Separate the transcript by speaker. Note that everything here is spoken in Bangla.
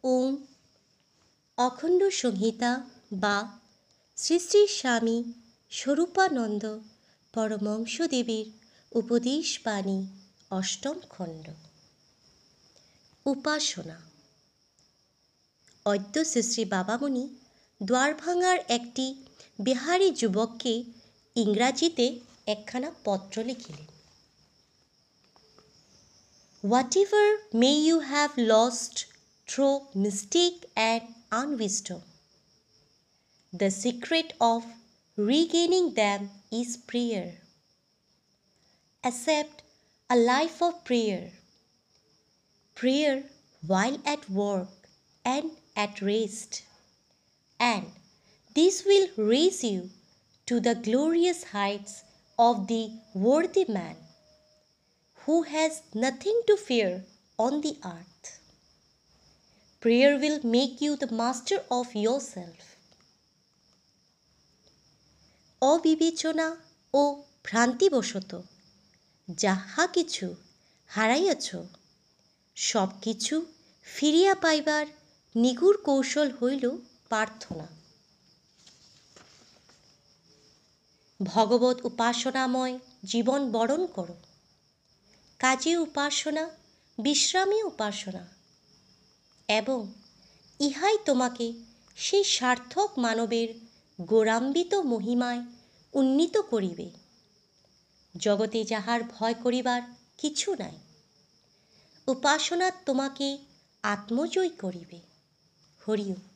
Speaker 1: ওম অখণ্ড সংহিতা বা শ্রী শ্রী স্বামী স্বরূপানন্দ পরমহংসদেবের উপদেশ বাণী অষ্টম খণ্ড। উপাসনা। অদ্য শ্রী শ্রী বাবামণি দ্বারভাঙার একটি বিহারী যুবককে ইংরাজিতে একখানা পত্র লিখিলেন। Whatever may you have lost through mistake and unwisdom, the secret of regaining them is prayer. Accept a life of prayer. Prayer while at work and at rest. And this will raise you to the glorious heights of the worthy man who has nothing to fear on the earth. Prayer will make you the master of yourself. অবিবেচনা ও ভ্রান্তিবশত যাহা কিছু হারাইয়াছ, সব কিছু ফিরিয়া পাইবার নিগুড় কৌশল হইল প্রার্থনা। ভগবত উপাসনাময় জীবন বরণ করো। কাজে উপাসনা, বিশ্রামে উপাসনা, এবং ইহাই তোমাকে সেই সার্থক মানবের গৌরান্বিত মহিমায় উন্নীত করিবে। জগতে যাহার ভয় করিবার কিছু নাই। উপাসনা তোমাকে আত্মজয়ী করিবে। হরি ওম।